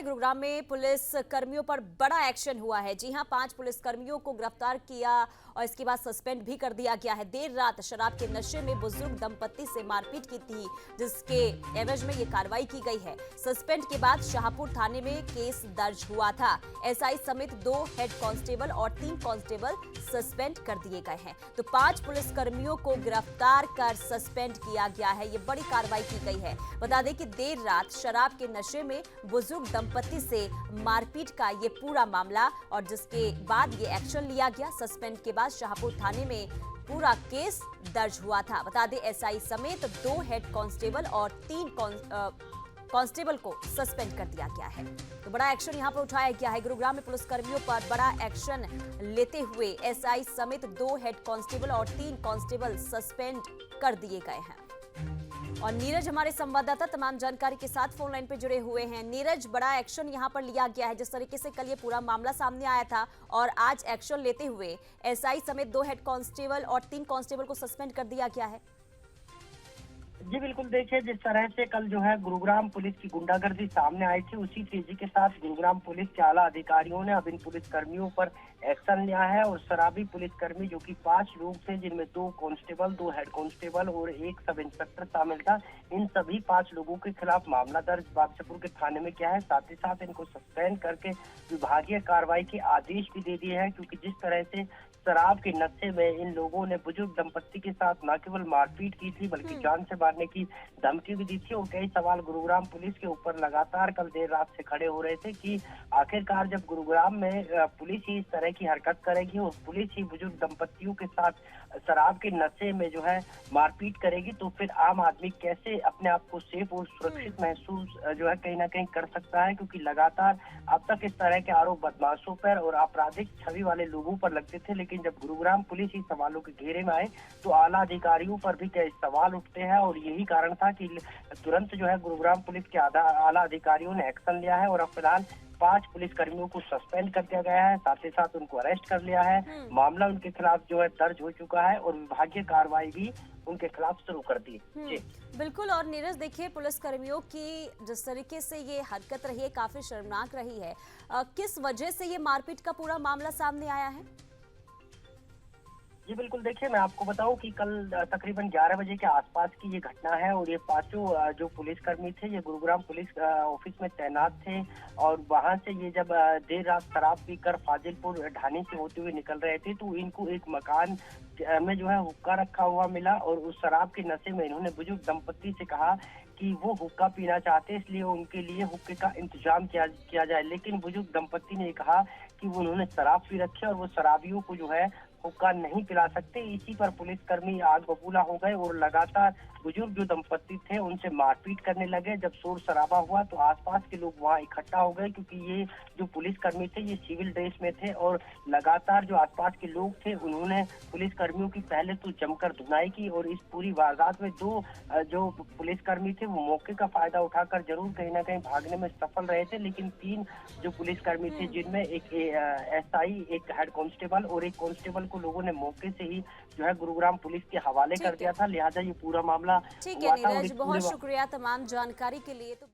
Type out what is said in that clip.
है, गुरुग्राम में पुलिस कर्मियों पर बड़ा एक्शन हुआ है। जी हां, 5 पुलिस कर्मियों को गिरफ्तार किया और इसके बाद सस्पेंड भी कर दिया गया है। देर रात शराब के नशे में बुजुर्ग दंपत्ति से मारपीट की थी, जिसके एवज में ये कार्रवाई की गई है। सस्पेंड के बाद शाहपुर थाने में केस दर्ज हुआ था। एसआई समेत 2 हेड कांस्टेबल और 3 कांस्टेबल सस्पेंड कर दिए गए हैं। तो 5 पुलिस कर्मियों को गिरफ्तार कर सस्पेंड किया गया है। ये बड़ी कार्रवाई की गई है। बता दें कि देर रात शराब के नशे में बुजुर्ग दंपत्ति से मारपीट का ये पूरा मामला और जिसके बाद ये एक्शन लिया गया। सस्पेंड के बाद शाहपुर थाने में पूरा केस दर्ज हुआ था। बता दें एसआई समेत 2 हेड कांस्टेबल और 3 कांस्टेबल को सस्पेंड कर दिया गया है। तो बड़ा एक्शन यहां पर उठाया गया है। गुरुग्राम में पुलिस कर्मियों पर बड़ा एक्शन लेते हुए एसआई समेत 2 हेड कांस्टेबल और 3 कांस्टेबल सस्पेंड कर दिए गए हैं। और नीरज हमारे संवाददाता तमाम जानकारी के साथ फोन लाइन पे जुड़े हुए हैं। नीरज, बड़ा एक्शन यहां पर लिया गया है। जिस तरीके से कल ये पूरा मामला सामने आया था और आज एक्शन लेते हुए एसआई समेत 2 हेड कांस्टेबल और 3 कांस्टेबल को सस्पेंड कर दिया गया है। जी बिल्कुल, देखिए जिस तरह से कल जो है गुरुग्राम पुलिस की गुंडागर्दी सामने आई थी, उसी तेजी के साथ गुरुग्राम पुलिस के आला अधिकारियों ने अब इन पुलिस कर्मियों पर एक्शन लिया है। और शराबी पुलिसकर्मी जो कि 5 लोग थे, जिनमें 2 कांस्टेबल, 2 हेड कांस्टेबल और 1 सब इंस्पेक्टर शामिल था, इन सभी 5 लोगों के खिलाफ मामला दर्ज बादशाहपुर के थाने में किया है। साथ ही साथ इनको सस्पेंड करके विभागीय कार्रवाई के आदेश भी दे दिए हैं, क्योंकि जिस तरह से शराब के नशे में इन लोगों ने बुजुर्ग दंपत्ति के साथ न केवल मारपीट की थी, बल्कि जान से मारने की धमकी भी दी थी। और कई सवाल गुरुग्राम पुलिस के ऊपर लगातार कल देर रात से खड़े हो रहे थे कि आखिरकार जब गुरुग्राम में पुलिस ही इस तरह की हरकत करेगी और पुलिस ही बुजुर्ग दंपत्तियों के साथ शराब के नशे में जो है मारपीट करेगी, तो फिर आम आदमी कैसे अपने आप को सेफ और सुरक्षित महसूस जो है कहीं ना कहीं कर सकता है। क्योंकि लगातार अब तक इस तरह के आरोप बदमाशों पर और आपराधिक छवि वाले लोगों पर लगते थे, लेकिन जब गुरुग्राम पुलिस ही सवालों के घेरे में आए तो आला अधिकारियों पर भी कई सवाल उठते हैं। और यही कारण था कि तुरंत जो है गुरुग्राम पुलिस के आला अधिकारियों ने एक्शन लिया है और अब फिलहाल 5 पुलिस कर्मियों को सस्पेंड कर दिया गया है। साथ ही साथ उनको अरेस्ट कर लिया है। मामला उनके खिलाफ जो है दर्ज हो चुका है और विभागीय कार्रवाई भी उनके खिलाफ शुरू कर दी। बिल्कुल। और नीरज, देखिए पुलिस कर्मियों की जिस तरीके से ये हरकत रही है, काफी शर्मनाक रही है। किस वजह से ये मारपीट का पूरा मामला सामने आया है? जी बिल्कुल, देखिए मैं आपको बताऊं कि कल तकरीबन 11 बजे के आसपास की ये घटना है। और ये 5 जो पुलिसकर्मी थे, ये गुरुग्राम पुलिस ऑफिस में तैनात थे। और वहां से ये जब देर रात शराब पीकर फाजिलपुर ढाणी से होते हुए निकल रहे थे, तो इनको एक मकान में जो है हुक्का रखा हुआ मिला। और उस शराब के नशे में इन्होंने बुजुर्ग दंपत्ति से कहा कि वो हुक्का पीना चाहते, इसलिए उनके लिए हुक्के का इंतजाम किया जाए। लेकिन बुजुर्ग दंपत्ति ने कहा कि वो उन्होंने शराब पी रखी है और वो शराबियों को जो है हुक्का नहीं पिला सकते। इसी पर पुलिसकर्मी आग बबूला हो गए और लगातार बुजुर्ग जो दंपत्ति थे उनसे मारपीट करने लगे। जब शोर शराबा हुआ तो आसपास के लोग वहां इकट्ठा हो गए, क्योंकि ये जो पुलिसकर्मी थे ये सिविल ड्रेस में थे। और लगातार जो आसपास के लोग थे उन्होंने पुलिसकर्मियों की पहले तो जमकर धुनाई की। और इस पूरी वारदात में 2 जो पुलिसकर्मी थे वो मौके का फायदा उठाकर जरूर कहीं ना कहीं भागने में सफल रहे थे, लेकिन 3 जो पुलिसकर्मी थे, जिनमें एक एसआई, एक हेड कांस्टेबल और एक कांस्टेबल को लोगों ने मौके से ही जो है गुरुग्राम पुलिस के हवाले कर दिया था। लिहाजा ये पूरा मामला ठीक है नीरज, बहुत शुक्रिया तमाम जानकारी के लिए। तो